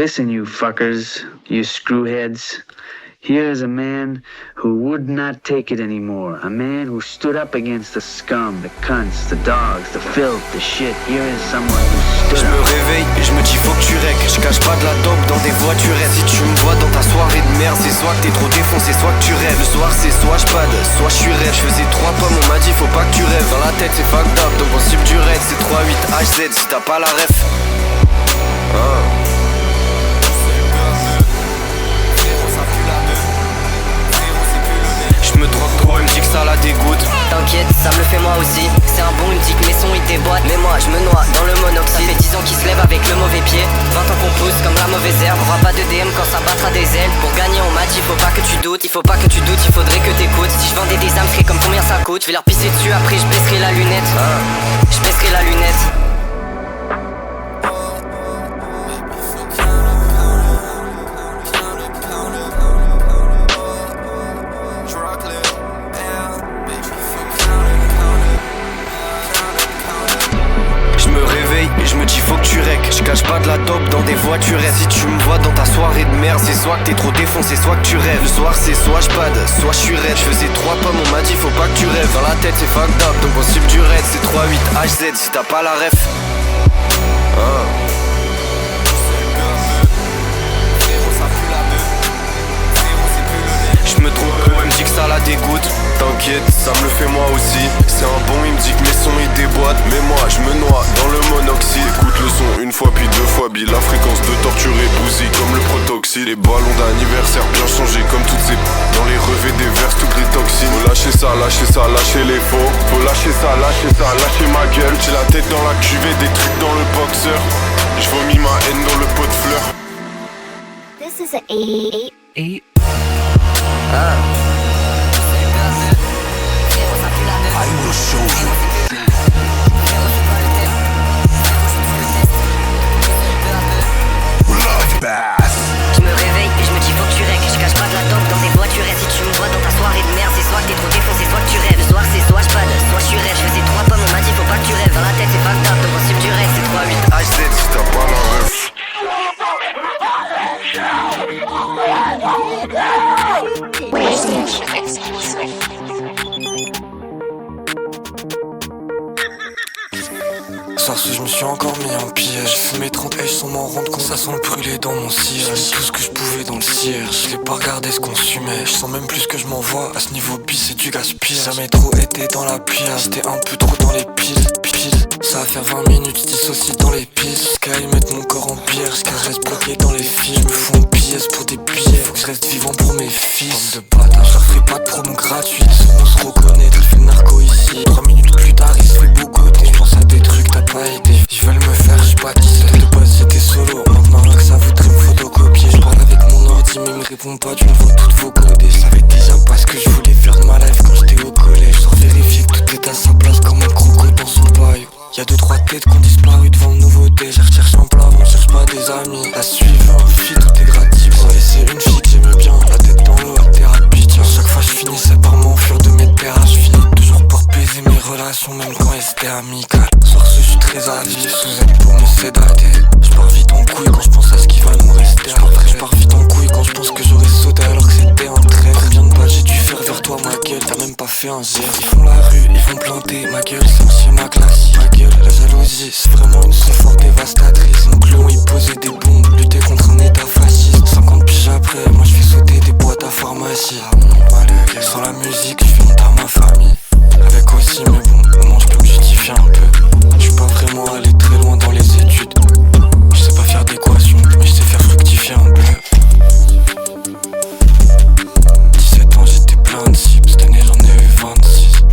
Listen, you fuckers, you screwheads. Here is a man who would not take it anymore. A man who stood up against the scum, the cunts, the dogs, the filth, the shit. Here is someone who stood up. Je me réveille et je me dis faut que tu règles. Je cache pas de la dope dans des voiturettes. Si tu me vois dans ta soirée de merde, c'est soit que t'es trop défoncé, soit que tu rêves. Le soir c'est soit je pad, soit je suis raide. Je faisais 3 pommes, on m'a dit faut pas que tu rêves. Dans la tête c'est fucked up, donc on cible du raid. C'est 3-8 HZ si t'as pas la ref. Je me drogue trop, il me dit que ça la dégoûte. T'inquiète, ça me le fait moi aussi. C'est un bon, il me dit que mes sons ils déboîtent. Mais moi je me noie dans le monoxyde. Ça fait 10 ans qu'il se lève avec le mauvais pied. 20 ans qu'on pousse comme la mauvaise herbe. On aura pas de DM quand ça battra des ailes. Pour gagner on m'a dit faut pas que tu doutes. Il faut pas que tu doutes, il faudrait que t'écoutes. Si je vendais des âmes, je comme combien ça coûte. Je vais leur pisser dessus, après je baisserai la lunette. Je baisserai la lunette. Et je me dis faut que tu règles. Je cache pas de la dope dans des voiturettes. Si tu me vois dans ta soirée de merde, c'est soit que t'es trop défoncé, soit que tu rêves. Le soir c'est soit je pad, soit je suis raide. Je faisais 3 pommes, on m'a dit faut pas que tu rêves. Dans la tête c'est fucked up, donc on cible du raid. C'est 3-8 HZ si t'as pas la ref. Je me trompe peu, elle me dit que ça la dégoûte. T'inquiète, ça me le fait moi aussi. C'est un bon, il me dit que mes sons ils déboîtent. Mais moi je me noie dans le monoxyde. Écoute le son une fois puis 2 fois bi. La fréquence de torturer bousille comme le protoxyde. Les ballons d'anniversaire bien changés comme toutes ces dans les revêts des verses tout gris toxine. Faut lâcher ça, lâcher les faux. Faut lâcher ça, lâcher ma gueule. J'ai la tête dans la cuvée, des trucs dans le boxer. Je vomis ma haine dans le pot de fleurs. This is a 8. I will show you. Bloodbath. Je me réveille et je me dis faut que tu règles. Je cache pas de la dope dans des voiturettes. Si tu me vois dans ta soirée de merde, c'est soit que t'es trop défoncé, soit que tu rêves. Le soir c'est soit je pad, soit je suis raide. Je faisais 3 pommes, on m'a dit faut pas que tu rêves. Dans la tête c'est fucked up, donc on cible du raid. C'est 3-8 HZ si t'as pas la ref. Sarce, je me suis encore mis un piège. J'ai fumé 30 H sans m'en rendre compte. Ça sent le brûler dans mon siège. J'ai mis tout ce que je pouvais dans le cierge. Je l'ai pas regardé ce qu'on fumait. Je sens même plus que je m'envoie. À ce niveau bis c'est du gaspillage. Jamais trop été dans la pire. J'étais un peu trop dans les piles. Ça va faire 20 minutes, je dissocie dans les pistes. Sky mettre mon corps en pierre. Jusqu'à je reste bloqué dans les fils. Je me fous en pièces pour des billets. Faut que je reste vivant pour mes fils. Bande de bâtards, je leur fais pas de promo gratuite. On se reconnaît, il fait le narco ici. 3 minutes plus tard, il se fait beaucoup. Je pense à des trucs, t'as pas idée. Ils veulent me faire, j'suis pas d'ici. De base j'étais solo, maintenant rien que ça voudrait me photocopier. Je parle avec mon ordi mais il me répond pas d'une fois toutes vos codés. Je savais déjà pas ce que je voulais faire de ma life quand j'étais au collège. Sans vérifier que tout est à sa place comme un croco dans son bail. Y'a 2-3 têtes qui ont disparu devant le nouveauté. J'ai recherché un plat, on cherche pas des amis. La suivante, fille tout est gratis. Et c'est une fille que j'aimais bien, la tête dans l'eau, la thérapie. Tiens, chaque fois je finissais par m'enfuir de mes terrains. Je finis toujours pour baiser mes relations même quand elles étaient amicales. Source, je suis très avide, sous elle pour me sédater. Je pars vite en couille quand je pense à ce qui va nous rester après. Je pars vite en couille quand je pense que j'aurais sauté alors que c'était un trait. Combien de balles j'ai dû faire vers toi ma gueule, t'as même pas fait un geste. Ils font la rue, ils vont planter ma gueule, c'est un schéma classique. Ma gueule, la jalousie, c'est vraiment une source fort dévastatrice. Mon clone il posait des bombes, lutter contre un état fasciste. 50 piges après, moi je fais sauter des boîtes à pharmacie. Sans la musique, je fais honte à ma famille. Avec aussi, mais bon, au moins je peux me justifier un peu. Je suis pas vraiment allé très loin dans les études. Je sais pas faire d'équation, mais je sais faire fructifier un peu. 17 ans, j'étais plein de cibles. Cette année, j'en ai eu 26.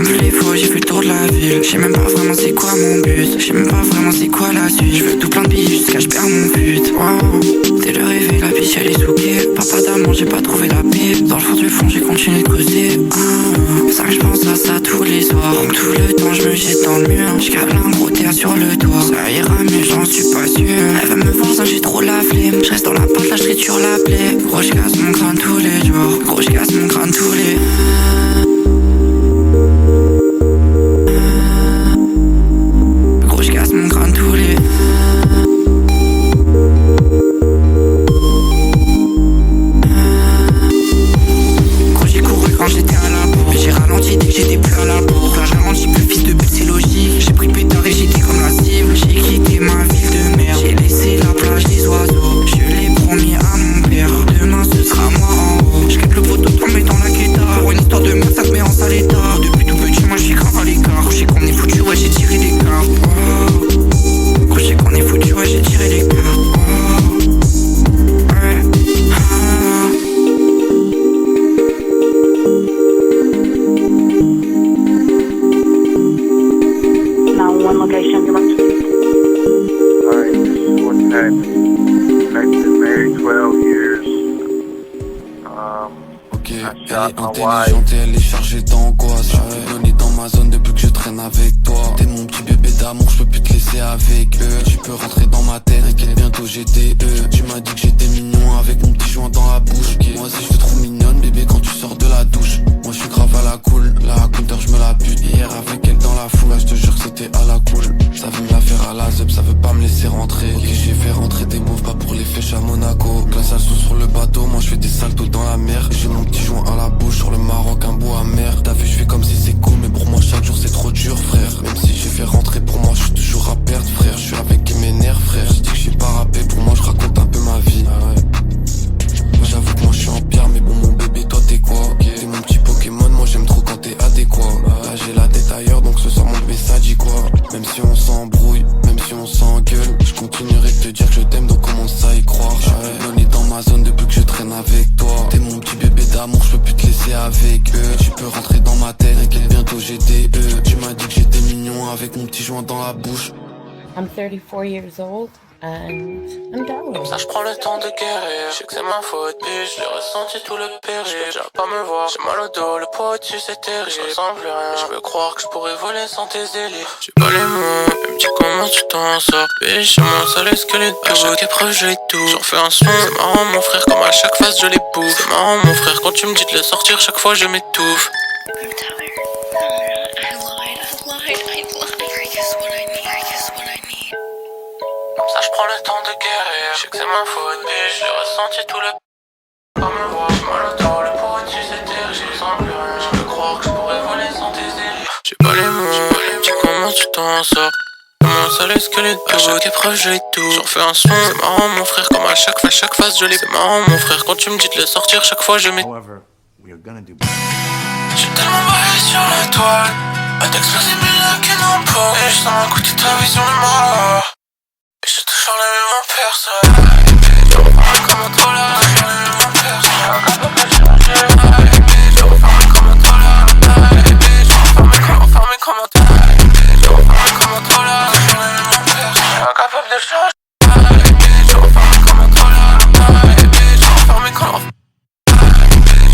compte plus les fois, j'ai fait le tour de la ville. J'sais même pas vraiment c'est quoi mon but, j'sais même pas vraiment c'est quoi la suite. Je veux tout plein de billes jusqu'à je perds mon but. Wow, c'est le réveil, la biche elle est sous quai. Papa d'amant, j'ai pas trouvé la pipe. Dans le fond du fond, j'ai continué de creuser. Ça que je pense à ça tous les soirs. Donc tout le temps, je me jette dans le mur. J'cale un gros terre sur le toit. Ça ira mais j'en suis pas sûr. Elle va me voir ça, j'ai trop la flemme. J'reste dans la pâte, là j'serai sur la plaie. Gros j'casse mon crâne tous les jours. Gros j'casse mon crâne tous les Gros j'casse mon crâne tous les Gros j'ai couru quand j'étais à la bourre. J'ai ralenti dès que j'étais plus à la bourre. Là je ralentis plus, fils de but c'est logique. J'ai pris le pétard et j'étais comme la cible. J'ai quitté ma ville de merde. J'ai laissé la plage des oiseaux. Je l'ai promis à mon père. Demain ce sera moi en haut. J'capte le poteau tombé dans la quêta. Pour une histoire de merde ça te met en sale état. Depuis tout petit moi j'suis grave à l'écart. J'sais qu'on est foutu, ouais j'ai tiré les cartes. Oh. J'sais qu'on est foutu, ouais j'ai tiré les cartes. Oh. Ouais. Ah. Now one location, you want to... Alright, this is what's happening. I've been married 12 years. Ok, elle est intelligente et elle est chargée d'angoisse. Je suis donné dans ma zone depuis que je traîne avec toi. T'es mon petit bébé d'amour, je peux plus te laisser avec eux. Tu peux rentrer dans ma tête, t'inquiète bientôt j'ai des Tu m'as dit que j'étais mignon avec mon petit joint dans la bouche. Moi aussi je te trouve mignonne bébé quand tu sors de la douche. Moi je suis grave à la cool, la counter je me la bute. Hier avec elle dans la foule, là je te jure que c'était à la cool. Ça veut me la faire à la zep, ça veut pas me laisser rentrer. Ok j'ai fait rentrer des moves, pas pour les flèches à Monaco. Glace à sauce sur le bateau, moi je fais des saltos dans la mer. J'ai mon petit joint à la bouche, sur le Maroc un bout amer. T'as vu je fais comme si c'est cool, mais pour moi chaque jour c'est trop dur frère. Même si j'ai fait rentrer pour moi, je suis toujours à perdre frère. Je suis avec mes nerfs frère, je dis que je suis pas rappé. Pour moi je raconte un peu ma vie. J'avoue que moi je suis en pierre, mais bon mon bébé toi t'es quoi? T'es mon petit Pokémon, moi j'aime trop quand t'es adéquat. Là j'ai la tête ailleurs donc ce soir mon bébé ça dit quoi? Même si on s'embrouille, même si on s'engueule, je continuerai de te dire que je t'aime donc commence à y croire. Je suis donné dans ma zone depuis que je traîne avec toi. T'es mon petit bébé d'amour, je peux plus te laisser avec eux. Tu peux rentrer dans ma tête, t'inquiète bientôt j'ai des Tu m'as dit que j'étais mignon avec mon petit joint dans la bouche. I'm 34 years old and I'm down. Comme ça je prends le temps de guérir. Je sais que c'est ma faute, bitch, j'ai ressenti tout le péril. Je peux déjà pas me voir, j'ai mal au dos, le poids au-dessus c'est terrible. Je ressens plus rien, je veux croire que je pourrais voler sans tes délires. J'ai pas les mots, elle me dit comment tu t'en sors. Bitch, j'ai mon sale squelette, à chaque épreuve je les tout. J'en fais un son, c'est marrant mon frère, comme à chaque phase je les bouffe. C'est marrant mon frère, quand tu me dis de le sortir, chaque fois je m'étouffe. Comme ça je prends le temps de guérir. Je sais que c'est ma faute, bitch, j'ai ressenti tout le pas me voir, j'ai mal au dos, le poids au-dessus c'est terrible. Je sens plus rien, je peux croire que je pourrais voler sans tes délires. J'ai pas les mots, dis comment tu t'en sors. Mon sale squelette, à chaque épreuve je les tout. J'en fais un son, c'est marrant mon frère, comme à chaque phase je les. C'est marrant mon frère, quand tu me dis de le sortir, chaque fois je mets. J'ai tellement baillé sur la toile, à t'exploser mes lacs et non pas. Et je sens un coup de ta vision de mort. Et je touche en les mêmes en personne. Comme un toi là, je suis en les mêmes en personne. Je referme comme un toi là. Je referme comme un toi là. Je referme comme un toi là. Je suis en les mêmes en personne. Incapable de changer. Je referme comme un toi là. Je referme comme un toi là.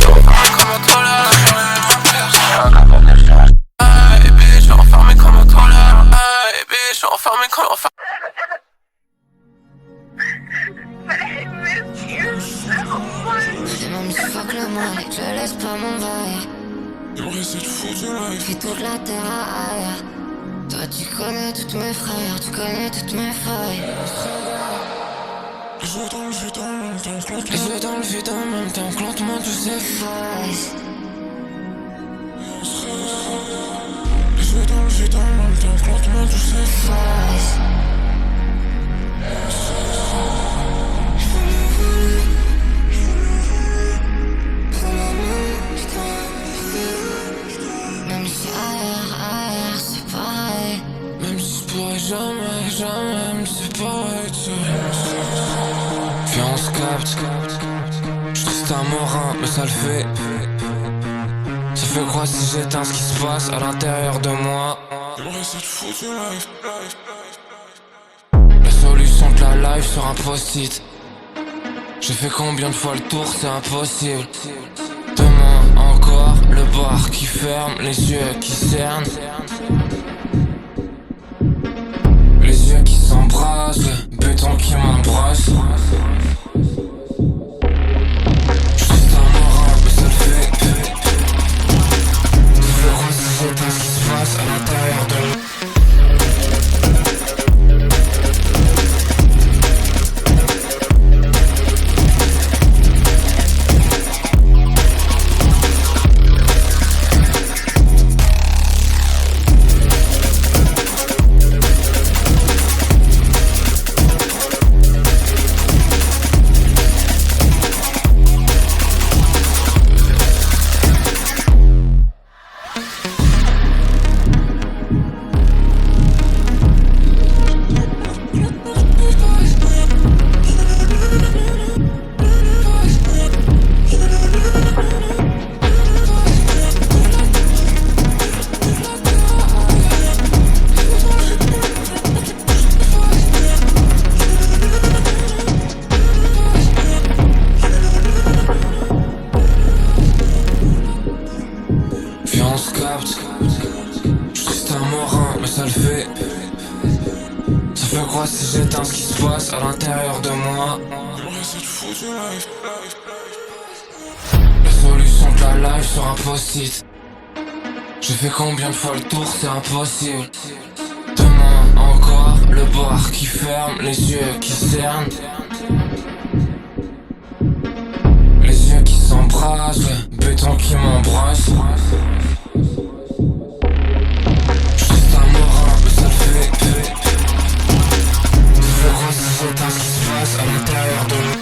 Je referme comme un toi là. Je suis en les mêmes en personne. Incapable de changer. Je referme comme un toi là. Je referme comme un toi là. J'ai même si fuck le mal, je laisse pas m'envahir. J'fais toute la terre à ailleurs. Toi tu connais tous mes frères, tu connais toutes mes failles. Les yeux dans le vide en même temps, les yeux dans le vide en même temps, claque-moi tous ces failles. Les yeux dans le vide en même temps, claque-moi tous ces failles. Même si ailleurs, c'est pareil. Même si je pourrais jamais me séparer de ça. Viens on se capte. J'triste un morin, mais ça le fait. Ça fais quoi si j'éteins ce qui se passe à l'intérieur de moi? J'aimerais cette foutue life. La solution de la life sur un post-it. J'ai fait combien de fois le tour, c'est impossible. Demain encore, le bar qui ferme, les yeux qui cernent. Les yeux qui s'embrassent, le béton qui m'embrasse. J'suis un marin, mais ça le fait. Tu fais quoi si j'éteins ce qui se passe à l'intérieur de moi? J'ai fait combien de fois le tour, c'est impossible. Demain encore, le bar qui ferme, les yeux qui cernent. Les yeux qui s'embrassent, le béton qui m'embrasse. J'suis un marin, mais ça le fait. Tu fais quoi si j'éteins ce qui se passe à l'intérieur de nous?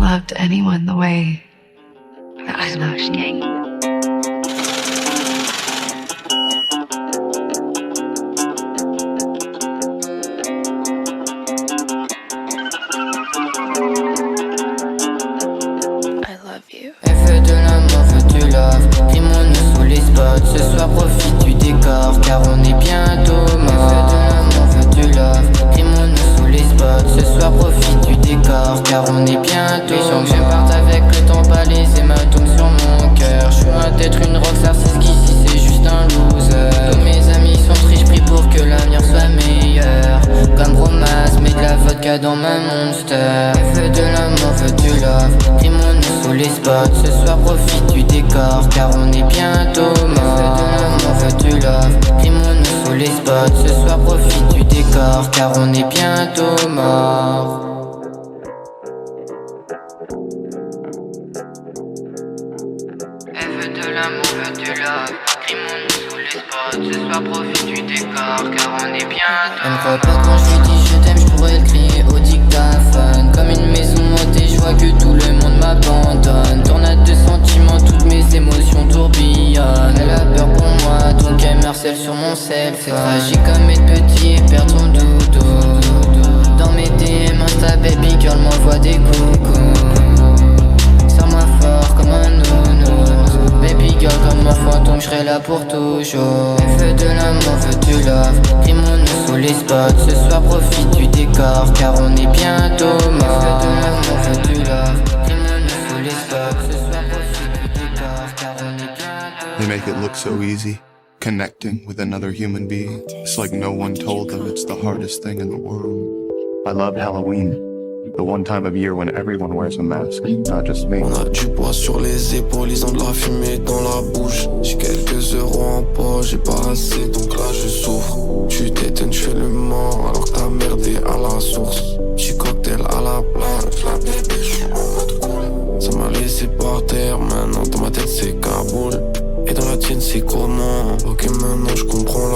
Loved anyone the way that I loved you. I love you. Elle veut de l'amour, veut du love. Primo-nous sous les spots. Ce soir profite du décor, car on est bientôt mort. Elle veut de l'amour, veut du love. Primo-nous sous les spots. Ce soir profite du décor, car on est bientôt mort. Que je parte avec le temps, pas les hématomes sur mon cœur. Je suis loin d'être une rockstar, c'est ce qu'ici c'est juste un loser. Tous mes amis sont tristes, pris pour que l'avenir soit meilleur. Comme Bromas, mets de la vodka dans ma monster. Elle veut de l'amour, veut du love. Primo-nous sous les spots. Ce soir profite du décor, car on est bientôt mort. Elle veut de l'amour, veut du love. Primo-nous sous les spots. Ce soir profite du décor, car on est bientôt mort. Elle veut de l'amour, veut du love. Primo-nous sous les spots. Ce soir profite du décor, car on est bientôt. Elle me croit pas quand je lui dis je t'aime, je pourrais le crier au dictaphone. Comme une maison montée, je vois que tout le monde m'abandonne. Tornade de sentiments, toutes mes émotions tourbillonnent. Elle a peur pour moi, donc elle me harcèle sur mon cell. C'est tragique comme être petit et perdre ton doudou. Dans mes DM, Insta baby girl m'envoie des coucous. Serre-moi fort comme un nounours. Baby girl comme un fantôme, j'serai là pour toujours. Elle veut de l'amour, veut du love. Primo-nous sous les spots. Ce soir profite du décor, car on est bientôt mort. Elle veut de l'amour, veut du love. Primo-nous sous les spots. Ce soir profite du décor, car on est bientôt. They make it look so easy, connecting with another human being. It's like no one told them it's the hardest thing in the world. I loved Halloween. The one time of year when everyone wears a mask, not just me. On a du poids sur les épaules, ils ont de la fumée dans la bouche. J'ai quelques euros en poche, j'ai pas assez, donc là je souffre. Tu t'éteins, tu fais le mort, alors que t'as merdé à la source. Petit cocktail à la plage, la bébé, j'suis en mode cool. Ça m'a laissé par terre, maintenant dans ma tête c'est Kaboul. Et dans la tienne c'est comment? Ok maintenant je comprends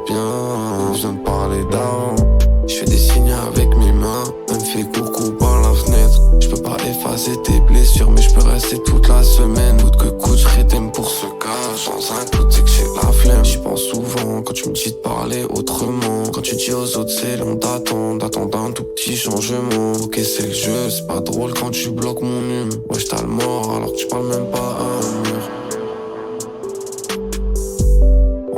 bien. Je viens de parler d'avant. Je fais des signes avec mes mains. Elle me fait coucou par la fenêtre. Je peux pas effacer tes blessures, mais je peux rester toute la semaine. Coûte que coûte, je rétème pour ce cas. Dans un doute, c'est que j'ai la flemme. J'y pense souvent quand tu me dis de parler autrement. Quand tu dis aux autres, c'est long d'attendre un tout petit changement. Ok, c'est le jeu, c'est pas drôle quand tu bloques mon hume. Ouais, j't'as le mort alors que tu parles même pas à un mur.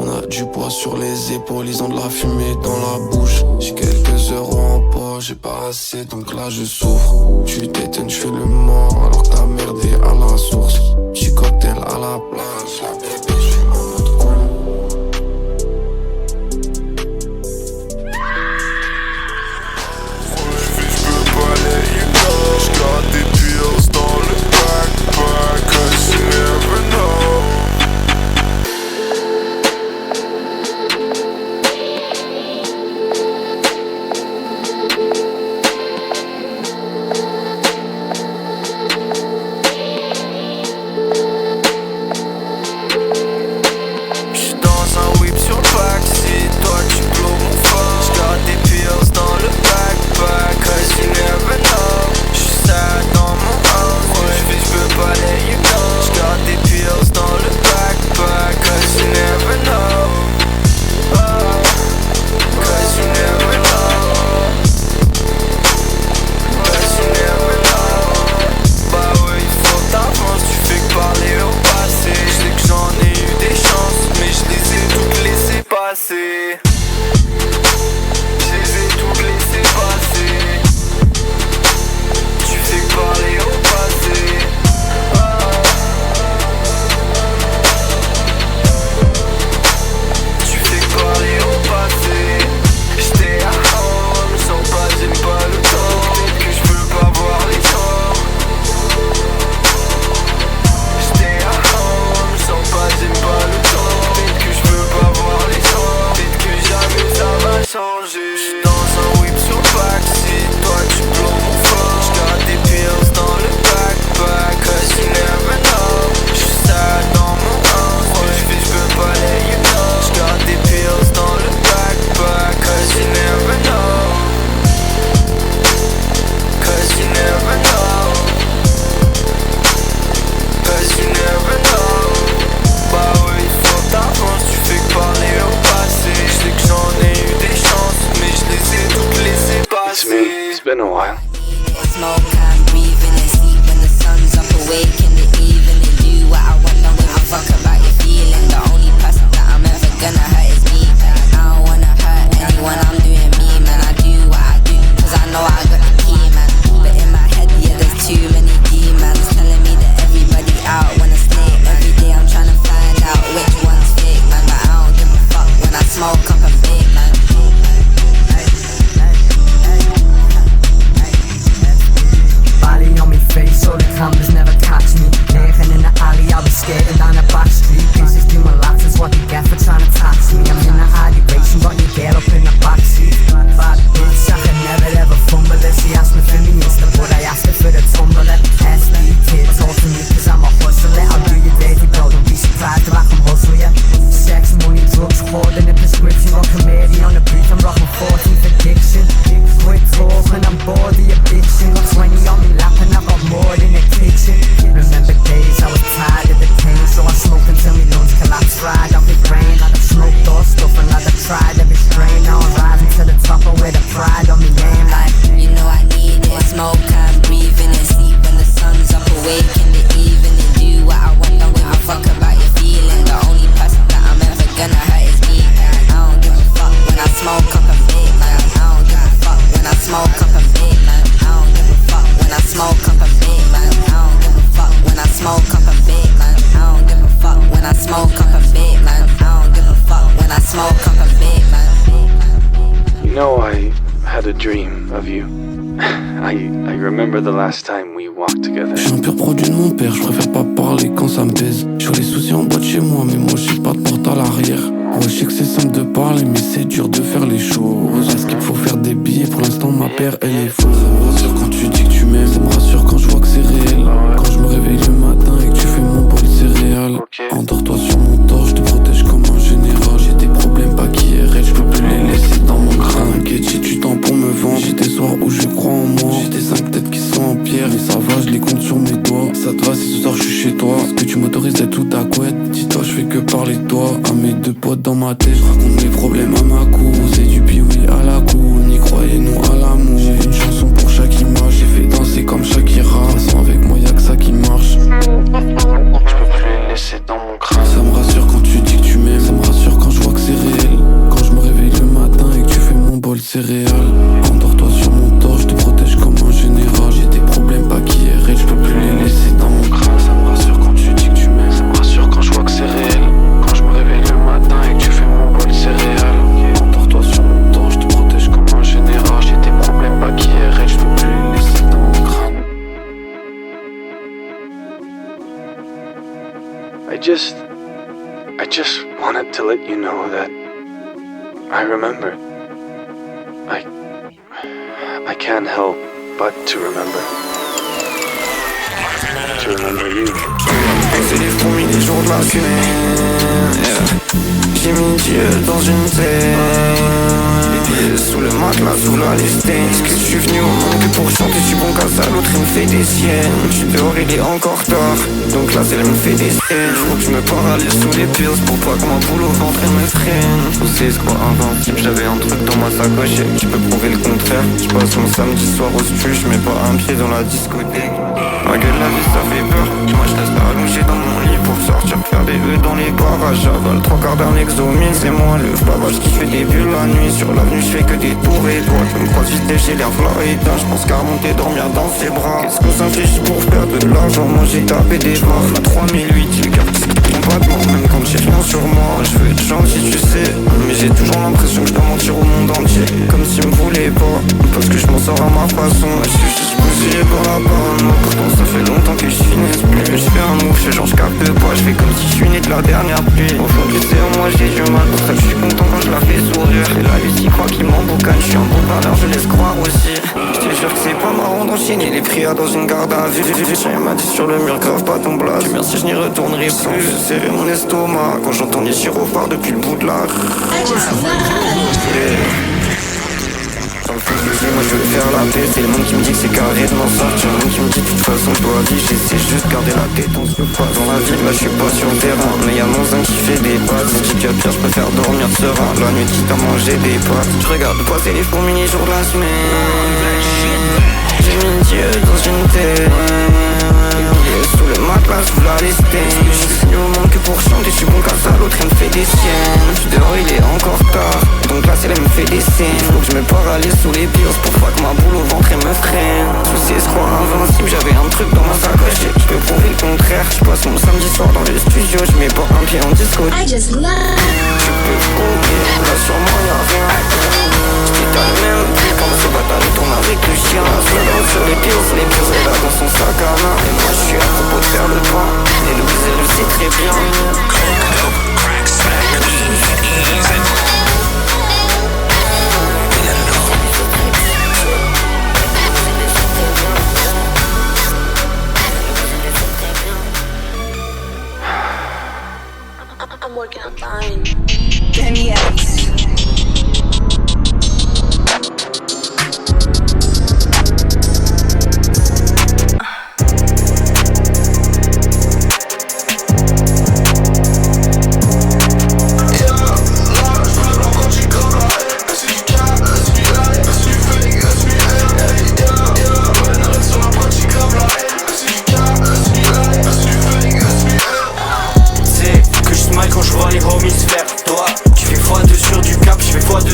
On a du poids sur les épaules, ils ont de la fumée dans la bouche. J'ai quelques euros en poche, j'ai pas assez donc là je souffre. Tu t'éteins, je fais le mort alors que t'as merdé à la source. Petit cocktail à la plage, la bébé, je suis en mode cool. J'peux pas let you go. J'garde des pills dans le backpack, 'cause you never know. It's been a while. Smoke, I'm breathing and sleep when the sun's up, awake in the evening. Do what I want, don't give a fuck about your feeling. The only person that I'm ever gonna hurt is me. I don't wanna hurt anyone, I'm doing me, man. I do what I do, cause I know I got the key, man. But in my head, yeah, there's too many demons telling me that everybody out wanna snake. Every day I'm trying to find out which one's fake, man. But I don't give a fuck when I smoke up a fake, man. Body on me face, so the cameras never catch me. Naked in the alley, I'll be skating down the back street. Pieces do my laps, is what you get for trying to tax me. I'm in the alley racing, but you get up in the backseat. Bad bitch, I could never ever fumble it. She asked me for me Insta, but I asked her for the tumble it. SD kid, talk to me, cause I'm a hustler. I'll do your dirty, bro, don't be surprised if I can hustle ya. Sex, money, drugs, holding the prescription. Got comedy on the brief, I'm rocking 14th addiction. Quit talking, I'm bored of your bitching. Got 20 on me lapping, I've got more in the kitchen. Remember days I was tired of the pain, so I smoked until my lungs collapsed right off my brain. Like I've smoked all stuff and like I've tried every strain. Now I'm rising to the top and with a pride on me name. Like, you know I need it. Smoke, I'm breathing and sleep when the sun's up, awake in the evening. Do what I want, don't give a fuck about your feeling. The only person that I'm ever gonna hurt is me. I don't give a fuck when I smoke up a fake, man. I don't give a fuck when I smoke up a fake, man. I don't give a fuck when I smoke up a fake, man. I don't give a fuck when I smoke up a fake, man. I don't give a fuck when I smoke up a fake, man. I don't give a fuck when I smoke up a fake, man. You know, I had a dream of you. I remember the last time we walked together. J'suis un pur produit de mon père, j'préfère pas parler quand ça me baise. J'vois les soucis en bas de chez moi, mais moi j'ai pas de porte à l'arrière. Ouais, je sais que c'est simple de parler, mais c'est dur de faire les choses. Est-ce qu'il faut faire des billets? Pour l'instant, ma paire, elle est fausse. Ça me rassure quand tu dis que tu m'aimes, ça me rassure quand je vois que c'est réel. Quand je me réveille le matin et que tu fais mon bol céréal. Endors-toi sur mon torse, je te protège comme un général. J'ai des problèmes pas qu'IRL, boîte dans ma tête, je raconte mes problèmes à ma cour. C'est du pioui à la cour, ni croyez-nous à l'amour. J'ai une chanson pour chaque image, j'ai fait danser comme Shakira. Sans avec moi y'a que ça qui marche. Je peux plus les laisser dans mon crâne. Ça me rassure quand tu dis que tu m'aimes, ça me rassure quand je vois que c'est réel. Quand je me réveille le matin et que tu fais mon bol céréales. Endors-toi sur mon torse, je te protège comme un général. J'ai des problèmes pas qui errent, je peux plus les laisser dans mon crâne. Ça me rassure quand tu dis que tu m'aimes, ça me rassure quand je vois que c'est réel. Quand je me réveille le matin et que tu fais mon bol céréales. Endors-toi sur mon torse, je te protège comme un général. J'ai des problèmes pas qui errent, je peux plus les laisser dans mon crâne. I just wanted to let you know that I remember. I can't help but to remember. To remember you. C'est les fourmis les jours de la semaine, yeah. J'ai mis Dieu dans une tête, les pieds sous le matelas, sous la listée. Est-ce que je suis venu au monde que pour chanter? Je suis bon qu'à ça, l'autre il me fait des siennes. Je suis dehors, il est encore tard, donc là c'est elle me fait des scènes. Faut que je me paralyse sous les pills pour pas que mon boulot au ventre elle me freine. C'est quoi invincible, j'avais un truc dans ma sacoche et tu peux prouver le contraire. Je passe mon samedi soir au stu, je mets pas un pied dans la discothèque. Ma gueule, la vie ça fait peur, moi je reste allongé dans mon lit pour sortir faire des vœux dans les barrages. J'avale 3/4 d'un exomine, c'est moi le bavage qui fait des bulles la nuit. Sur l'avenue je fais que des tours et toi tu me croises vite j'ai l'air florida. Je pense qu'à remonter dormir dans ses bras. Qu'est-ce qu'on s'inflige pour perdre de l'argent? Moi j'ai tapé des barres, la 3008, les cartes complètement. Même quand j'ai rien sur moi, je veux être gentil tu sais. Mais j'ai toujours l'impression que je dois mentir au monde entier. Comme s'ils me voulaient pas, parce que je m'en sors à ma façon. Je suis juste bousillé par la bonne. Pourtant ça fait longtemps que je finisse plus. Je fais un move, je change capte pas. Je fais comme si je suis né de la dernière pluie. Au fond du sais moi j'ai du mal, pour ça que je suis content quand je la fais sourire. Et la Lucie croit qu'il m'emboucane, je suis un bon parleur, je laisse croire aussi. Je te jure que c'est pas marrant d'enchaîner les prières dans une garde à vue. Chien m'a dit sur le mur, grave pas ton blase. Merci, je n'y retournerai plus. Serrer mon estomac quand j'entends les gyrophares depuis le bout de la rue. Moi je veux faire la tête, c'est le monde qui me dit que c'est carré de m'en sortir. Le monde qui me dit de toute façon je dois vivre, j'essaie juste de garder la tête. On se pas dans la ville, là je suis pas sur le terrain. Mais y'a mon zinc qui fait des pattes. Si tu as pire, je préfère dormir serein. La nuit quitte à manger des pâtes. Je regarde passer les fourmis les jours de la semaine. J'ai mis Dieu dans une tête, sous le matelas, sous la listée. Je suis venu au monde que pour chanter, je suis bon qu'à ça, l'autre il me fait des siennes. Je suis dehors, il est encore tard, donc là c'est elle me fait des scènes. Faut que je me paralyse sous les pieds pour pas que ma boule au ventre elle me freine. Je sais se croire invincible, j'avais un truc dans ma sacoche et je peux prouver le contraire. Je passe mon samedi soir dans le studio, je mets pas un pied en disco. Je peux prouver, là sur moi y'a rien. J'étais t'as le même prix quand ce bâtard il tourne avec le chien. Sur les pieds, elle a dans son sac à main. Et moi je suis à propos de faire le pain. Et Louise elle le sait très bien. I'm working on time. Danny X.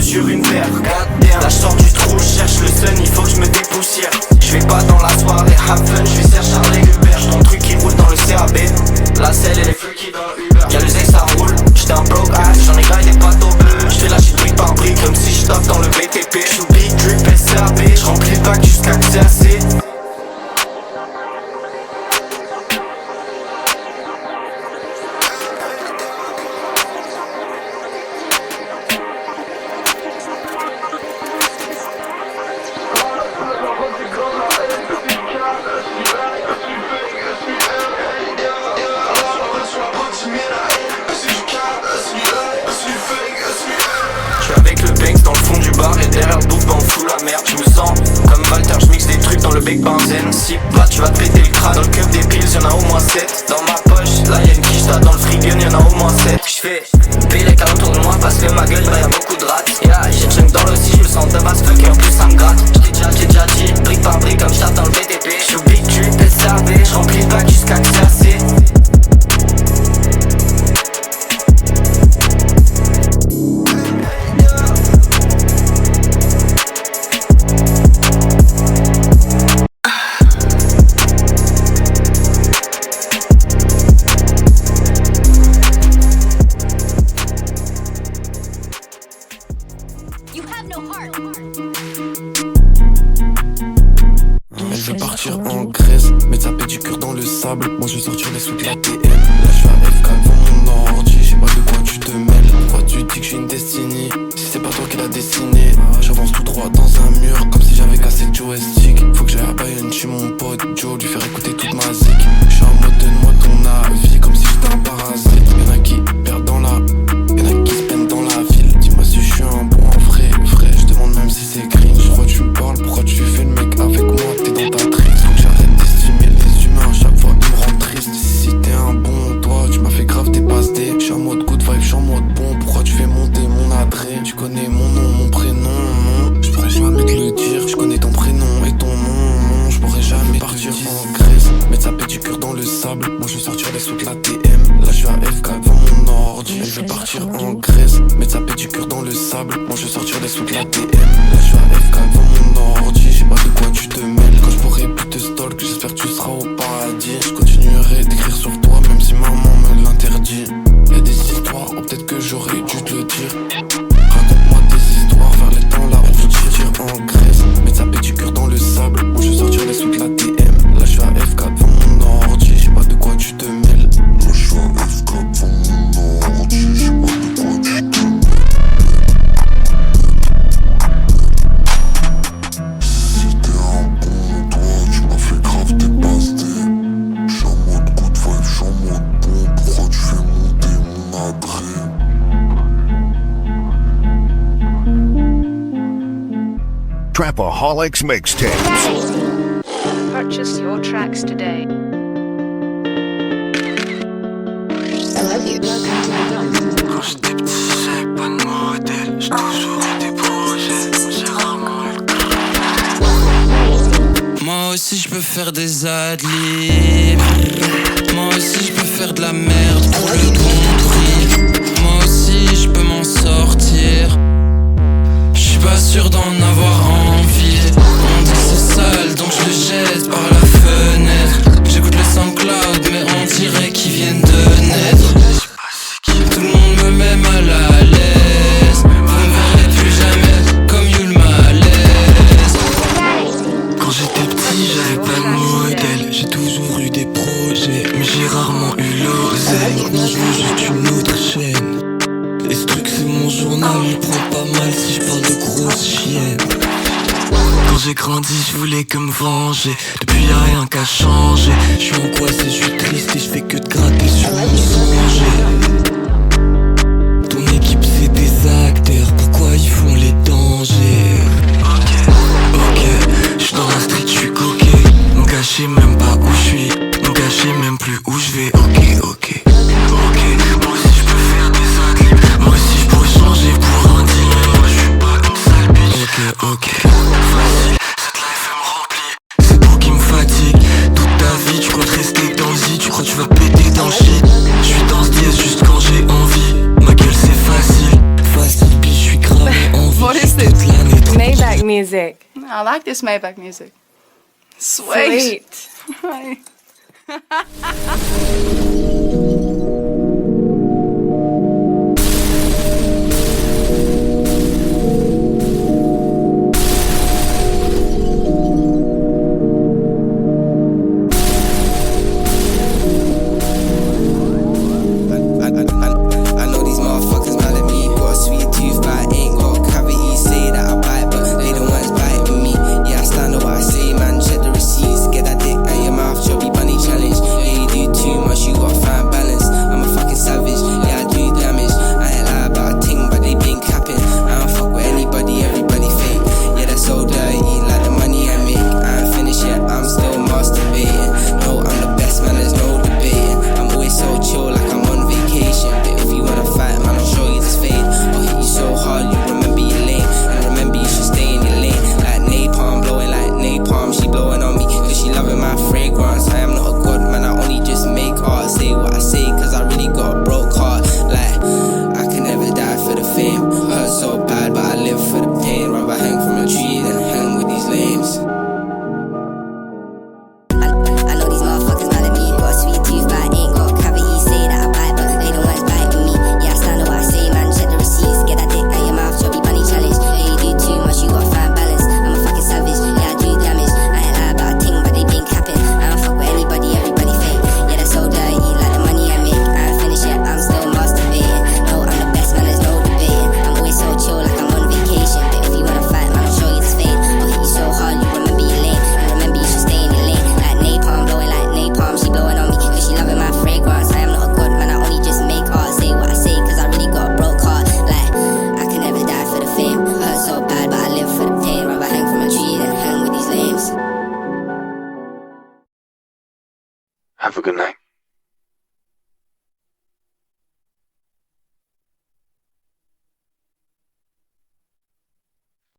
Sur une paire, là je sors du trou, je cherche le sun, il faut que je me dépoussière. Je vais pas dans la soirée, have fun, je vais faire Charlie Hubert. J'suis dans le truc qui roule dans le CAB, la selle et les freaky dans le Uber. Y'a le zé ça roule, j'étais un broke ass, j'en ai graillé des pâtes au bleu. J'fais lâcher brique par brique comme si j'taffe dans le BTP. J'suis big drip SAB, j'remplis le bac jusqu'à que c'est assez. Si pas tu vas te péter le crâne. Dans le cup des pills y'en a au moins 7. Dans ma poche, là y'a une quicheta. Dans le frigo y'en a au moins 7. fais Bélec autour de moi parce que ma gueule y'a beaucoup de rats. Yeah, j'ai chunk dans le si je me sens de base fuck et en plus ça me gratte. J'ai déjà dit, brique par brique comme j'tape dans le BTP. J'suis big trip, SRV, j'remplis le bac jusqu'à que c'est assez. Elle veut partir en Grèce, mettre sa pédicure dans le sable. Moi je vais sortir les sous de la TM. Là je suis à FK devant mon ordi. Je sais pas de quoi tu te mêles. Pourquoi tu dis que je suis une destinée si c'est pas toi qui l'as dessiné? J'avance tout droit dans un mur comme si j'avais cassé le joystick. Faut que j'aille à Bayonne chez mon pote Joe, lui faire écouter toute ma zik. Je suis en mode donne-moi ton avis comme si j'étais un parasite. Y'en a qui perdent dans la, y'en a qui se peinent dans la ville. Dis-moi si je suis un bon en vrai, je demande même si c'est cringe. Je crois que tu me parles, pourquoi tu fais le mec avec moi? T'es dans ta triste, faut que j'arrête d'estimer les humains. À chaque fois ils me rendent triste. Si t'es un bon, toi tu m'as fait grave tes passes D. J'suis en mode good vibe, j'suis en mode bon. Pourquoi tu fais monter mon adresse? Tu connais mon nom, mon prénom. J'pourrais jamais te le dire. Je connais ton prénom et ton nom. J'pourrais jamais partir en Grèce, mettre sa pédicure dans le sable. Moi je vais sortir les sous de la TM. Là je suis à FK devant mon ordi. Elle veut partir en Grèce, mettre sa pédicure dans le sable. Moi je vais sortir les sous de la TM. Là je suis à FK devant mon ordi. Je sais pas de quoi tu te mêles. Quand je pourrai plus te stalk, j'espère que tu seras au paradis. Je continuerai d'écrire sur toi même si maman me l'interdit. Y'a des histoires, oh, peut-être que j'aurais dû te le dire. Raconte-moi tes histoires, vers les temps là où je tire en Grèce, mettre sa pédicure dans le sable. Moi je vais sortir les sous de la TM. Là je suis à FK devant mon ordi. Je sais pas de quoi tu te mêles. Là je suis à FK devant mon ordi. Je sais pas de quoi tu te mêles. Si t'es un bon, toi tu m'as fait grave tes passes D. J'suis en mode good vibe, j'suis en mode bon. Pourquoi tu fais monter mon adresse? Trapaholics Mixtapes. Purchase your tracks today. I love you. Quand j'étais petit, j'avais pas de modèle. J'ai toujours eu des projets, j'ai rarement eu le temps. Moi aussi je peux faire des adlibs. Moi aussi je peux faire de la merde pour le bon prix. Moi aussi je peux m'en sortir. J'suis pas sûr d'en avoir envie. On dit c'est sale donc je le jette par la fenêtre. J'écoute les SoundCloud mais on dirait qu'ils viennent de naître. Tout le monde me met mal à l'aise. Vous me verrez plus jamais comme Yul Malaise. Quand j'étais petit j'avais pas de modèle. J'ai toujours eu des projets mais j'ai rarement eu l'oseille. Maintenant je veux juste une autre chaîne. Et ce truc c'est mon journal, il prend pas mal si je parle de grosses chiennes. Quand j'ai grandi je voulais que me venger. Depuis y'a rien qu'à changer. Je suis angoissé, je suis triste et je fais que de gratter sur mon songer. Ton équipe c'est des acteurs, pourquoi ils font les dangers? Ok, j'suis dans la street, j'suis coqué. Mon gars je sais même pas où j'suis. Mon gars je sais même plus où j'vais. Ok, moi aussi j'peux faire des adlibs. Moi aussi j'pourrais changer pour un deal. Moi j'suis pas une sale bitch. Ok, facile, cette life elle me remplit. C'est pour qui me fatigue. Toute ta vie tu comptes rester dans le Z. Tu crois que tu vas péter dans le shit. J'suis dans ce dièse juste quand j'ai envie. Ma gueule c'est facile bitch, j'suis cramé en vie. What is this? Maybach music. I like this Maybach music. Sweet.